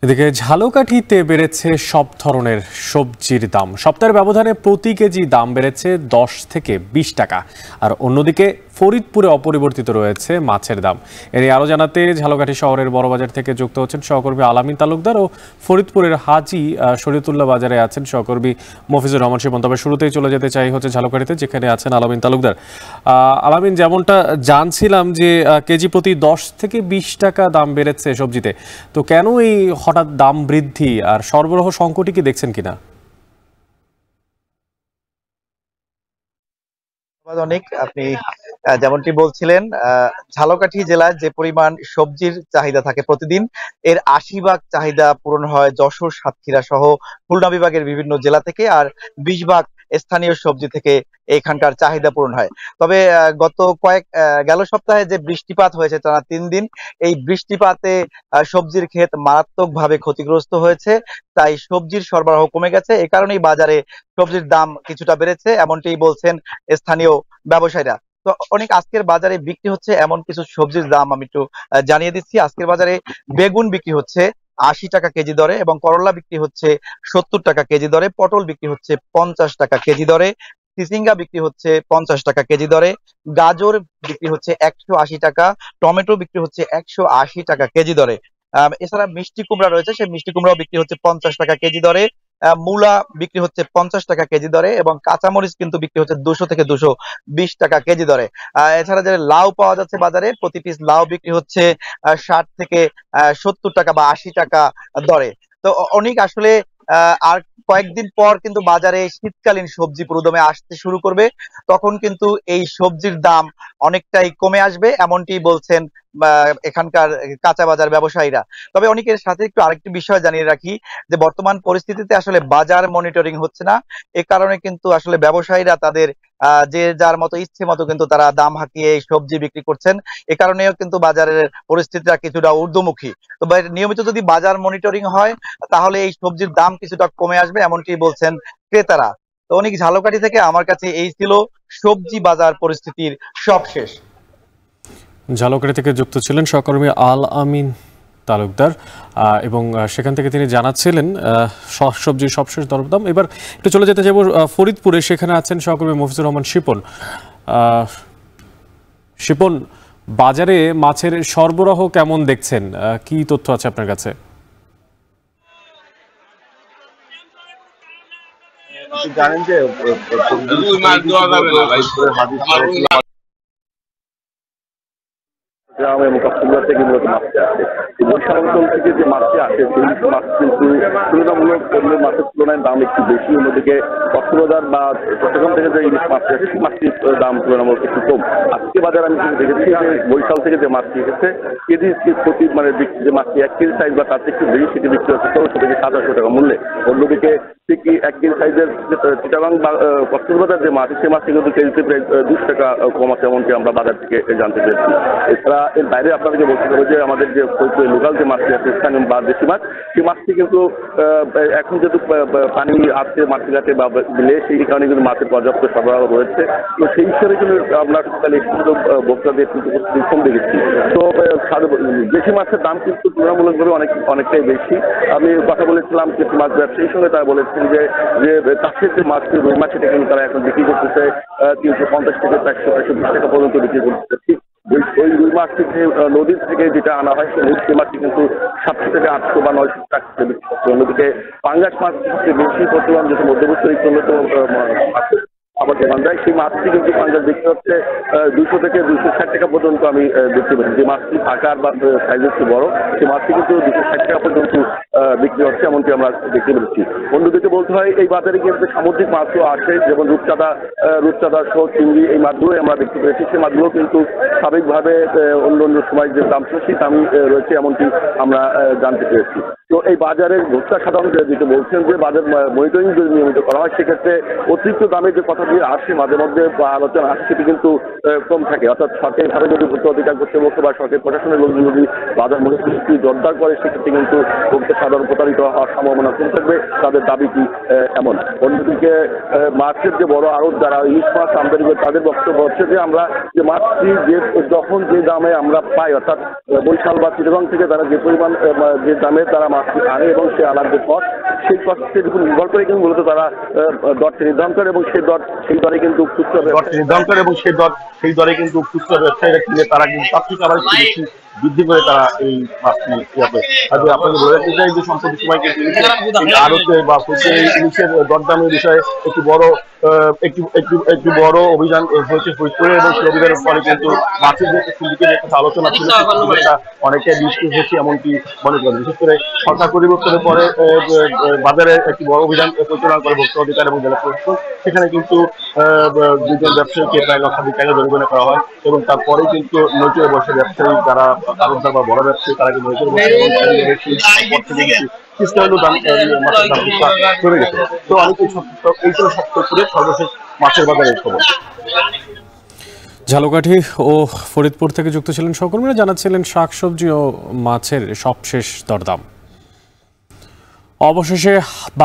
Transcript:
এদিকে ঝালকাঠিতে বেড়েছে সব ধরনের সবজির দাম। সপ্তাহের ব্যবধানে প্রতি কেজি দাম বেড়েছে 10 থেকে 20 টাকা। আর অন্যদিকে ফরিদপুরে অপরিবর্তিত রয়েছে মাছের দাম। এর আরো জানাতে ঝালকাঠি শহরের বড়বাজার থেকে যুক্ত হচ্ছেন সহকর্মী আলামিন তালুকদার ও ফরিদপুরের হাজী শরীয়তুল্লাহ বাজারে আছেন সহকর্মী মফিজুর রহমান শিপন। তবে শুরুতেই চলে যেতে চাই হচ্ছে ঝালকাঠিতে, যেখানে আছেন আলামিন তালুকদার। আলামিন, যেমনটা জানছিলাম যে কেজি প্রতি 10 থেকে 20 টাকা দাম বেড়েছে সবজিতে, তো কেন এই হঠাৎ দাম বৃদ্ধি আর সরবরাহ সংকটই কি দেখছেন কিনা? অনেক আপনি যেমনটি বলছিলেন, ঝালকাঠি জেলায় যে পরিমাণ সবজির চাহিদা থাকে প্রতিদিন, এর ৮০ ভাগ চাহিদা পূরণ হয় যশোর, সাতক্ষীরা সহ খুলনা বিভাগের বিভিন্ন জেলা থেকে, আর ২০ ভাগ স্থানীয় সবজি থেকে এখানকার চাহিদা পূরণ হয়। তবে গেল সপ্তাহে যে বৃষ্টিপাত হয়েছে টানা ৩ দিন, এই বৃষ্টিপাতে সবজির ক্ষেত মারাত্মকভাবে ক্ষতিগ্রস্ত হয়েছে। তাই সবজির সরবরাহ কমে গেছে, এ কারণেই বাজারে সবজির দাম কিছুটা বেড়েছে, এমনটি বলছেন স্থানীয় ব্যবসায়ীরা। তো অনেক আজকের বাজারে বিক্রি হচ্ছে এমন কিছু সবজির দাম আমি একটু জানিয়ে দিচ্ছি। আজকের বাজারে বেগুন বিক্রি হচ্ছে ৮০ টাকা কেজি দরে, এবং করলা বিক্রি হচ্ছে ৭০ টাকা কেজি দরে, পটল বিক্রি হচ্ছে ৫০ টাকা কেজি দরে, চিচিঙ্গা বিক্রি হচ্ছে ৫০ টাকা কেজি দরে, গাজর বিক্রি হচ্ছে ১৮০ টাকা, টমেটো বিক্রি হচ্ছে ১৮০ টাকা কেজি দরে। এছাড়া মিষ্টি কুমড়া রয়েছে, সেই মিষ্টি কুমড়াও বিক্রি হচ্ছে ৫০ টাকা কেজি দরে। মূলা বিক্রি হচ্ছে ৫০ টাকা কেজি দরে, এবং কাঁচামরিচ কিন্তু বিক্রি হচ্ছে ২০০ থেকে ২২০ টাকা কেজি দরে। এছাড়া যে লাউ পাওয়া যাচ্ছে বাজারে, প্রতি পিস লাউ বিক্রি হচ্ছে ৬০ থেকে ৭০ টাকা বা ৮০ টাকা দরে। তো অনেক আসলে আর কয়েকদিন পর কিন্তু বাজারে শীতকালীন সবজি পুরোদমে আসতে শুরু করবে, তখন কিন্তু এই সবজির দাম অনেকটাই কমে আসবে, এমনটি বলছেন এখানকার কাঁচা বাজার ব্যবসায়ীরা। তবে অনেকের সাথে একটু আরেকটি বিষয় জানিয়ে রাখি, যে বর্তমান পরিস্থিতিতে আসলে বাজার মনিটরিং হচ্ছে না, এ কারণে কিন্তু আসলে ব্যবসায়ীরা তাদের যে যার মতো ইচ্ছে মতো কিন্তু তারা দাম হাঁকিয়ে এই সবজি বিক্রি করছেন। এ কারণেও কিন্তু বাজারের পরিস্থিতিটা কিছুটা ঊর্ধ্বমুখী। তো নিয়মিত যদি বাজার মনিটরিং হয়, তাহলে এই সবজির দাম কিছুটা কমে আসবে, এমনটি বলছেন ক্রেতারা। তো অনেক ঝালকাঠি থেকে আমার কাছে এই ছিল সবজি বাজার পরিস্থিতির সবশেষ। ঝালকাঠি থেকে যুক্ত ছিলেন সহকর্মী আল আমিন তালুকদার, এবং সেখান থেকে তিনি জানাচ্ছিলেন সবজির সবশেষ দরদাম। এবার একটু চলে যেতে যাব ফরিদপুরে, সেখানে আছেন সহকর্মী মফিজুর রহমান শিপন। শিপন, বাজারে মাছের সরবরাহ কেমন দেখছেন? কি তথ্য আছে আপনার কাছে? জানেন যে গ্রাম এবং কক্সবাজার থেকে মূলত মাছটি আসে। বরিশাল অঞ্চল থেকে যে মাছটি আসে সেই মাছ কিন্তু তুলনামূলক অন্য মাছের তুলনায় দাম একটু বেশি। অন্যদিকে কক্সবাজার বা চট্টগ্রাম থেকে যে ইলিশ মাছটি আসে সেই মাছটির দাম তুলনামূলক একটু কম। আজকে বাজারে আমি দেখেছি যে বরিশাল থেকে যে মাছটি এসেছে কেজি প্রতি যে মাছটি ১ কেজি সাইজ বা তার থেকে একটু বেশি, সেটি বিক্রি হচ্ছে ১৬০০ থেকে ২৭০০ টাকা মূল্যে। অন্যদিকে ঠিক ১ কেজি সাইজের চিটাগাং বা কক্সবাজার যে মাছ, সেই মাছটি কিন্তু কেজিতে প্রায় ২০ টাকা কম আছে, এমনকি আমরা বাজার থেকে জানতে পেরেছি। এছাড়া এর বাইরে আপনাদেরকে বলতে হবে যে আমাদের যে লোকাল যে মাছটি আছে, স্থানীয় বা দেশি মাছ, সেই মাছটি কিন্তু এখন যেহেতু পানি আসছে মাটিঘাটে বা বিলে, সেই কারণে কিন্তু মাছের পর্যাপ্ত সরবরাহ রয়েছে। তো সেই হিসাবে কিন্তু আমরা তাহলে কিন্তু ভোক্তাদের কিন্তু কম দেখেছি। তো দেশি মাছের দাম কিন্তু তুলনামূলকভাবে অনেকটাই বেশি। আমি কথা বলেছিলাম কিছু মাছ ব্যবসায়ীর সঙ্গে, তারা বলেছেন যে চাষের যে মাছ, রুই মাছ, সেটা কিন্তু তারা এখন বিক্রি করতেছে ৩৫০ থেকে ৪২০ টাকা পর্যন্ত বিক্রি করতেছে। ঠিক ওই রুই মাছটি যে নদীর থেকে যেটা আনা হয়, সেই মাছটি কিন্তু ৭০০ থেকে ৮০০ বা ৯০০ টাকা বিক্রি করছে। অন্যদিকে পাঙ্গাস মাছ সবচেয়ে বেশি বর্তমান যেটা মধ্যবর্তী অন্যতম আবার দোকান যায়, সেই মাছটি কিন্তু পাঙ্গাস বিক্রি হচ্ছে ২০০ থেকে ২৬০ টাকা পর্যন্ত আমি দেখতে পাচ্ছি। যে মাছটি আকার বা সাইজ একটু বড়, সেই মাছটি কিন্তু ২৬০ টাকা পর্যন্ত বিক্রি হচ্ছে, এমনকি আমরা দেখতে পেরেছি। অন্যদিকে বলতে হয় এই বাজারে কিন্তু সামুদ্রিক মাছও আসে, যেমন রূপচাঁদা সহ চিংড়ি, এই মাছগুলোই আমরা দেখতে পেরেছি। সেই মাছগুলো কিন্তু স্বাভাবিকভাবে অন্য সময় যে দাম ছিল সেই দামই রয়েছে, এমনকি আমরা জানতে পেরেছি। তো এই বাজারের ভোক্তা সাধারণত যেটা বলছেন যে বাজার মনিটরিং যদি নিয়মিত করা হয়, সেক্ষেত্রে অতিরিক্ত দামে যে কথা দিয়ে আসে মাঝে মধ্যে বা আলোচনা আসে, সেটি কিন্তু কম থাকে। অর্থাৎ সরকারিভাবে যদি ভোক্তা অধিকার কর্তৃপক্ষ বা সরকারি প্রশাসনের লোকজন যদি বাজার মনিটরিং জোরদার করে, সেক্ষেত্রে কিন্তু ভোক্তা সাধারণ প্রতারিত হওয়ার সম্ভাবনা কমে থাকবে। তাদের দাবি কি এমন। অন্যদিকে মাছের যে বড় আড়ত যারা ইলিশ মাছ আমদানি করে তাদের বক্তব্য হচ্ছে যে আমরা যে মাছটি যখন যে দামে আমরা পাই, অর্থাৎ বরিশাল বা চিটাগং থেকে তারা যে পরিমাণ যে দামে তারা মাছটি আনে এবং সে আনার যে কষ্ট, সেই কষ্টের উপর নির্ভর করে কিন্তু মূলত তারা দরটি নির্ধারণ করে এবং সেই দরে কিন্তু খুচরা নির্ধারণ করে এবং সেই দরে কিন্তু খুচরা ব্যবসায়ীরা কিনে তারা কিন্তু তার থেকে আবার একটু বেশি বৃদ্ধি করে তারা এই মাছটি আপনাকে বলে রাখতে চাই যে সম্প্রতি সময় কিন্তু আড়তে বা ইলিশের দরদামের বিষয়ে একটি বড় অভিযান হয়েছে ফরিদপুরে এবং সেই অভিযানের ফলে কিন্তু মাছের যে সিন্ডিকেটের একটা আলোচনা ছিল অনেকে নিষ্ক্রিয় হয়েছে এমনকি মনে করেন। বিশেষ করে সরকার পরিবর্তনের পরে বাজারে একটি বড় অভিযান পরিচালনা করে ভোক্তা অধিকার এবং জেলা প্রশাসন। সেখানে কিন্তু দুজন ব্যবসায়ীকে প্রায় লক্ষাধিক টাকা জরিমানা করা হয় এবং তারপরে কিন্তু নৈতিক বয়সের ব্যবসায়ী যারা আড়তদার বা বড় ব্যবসায়ী তারা কিন্তু নৈতিক চলে গেছে। তো অনেকে এই ছিল সপ্তাহের সর্বশেষ মাছের বাজারের খবর। ঝালকাঠি ও ফরিদপুর থেকে যুক্ত ছিলেন সহকর্মীরা, জানাচ্ছিলেন শাকসবজি ও মাছের সবশেষ দরদাম। অবশেষে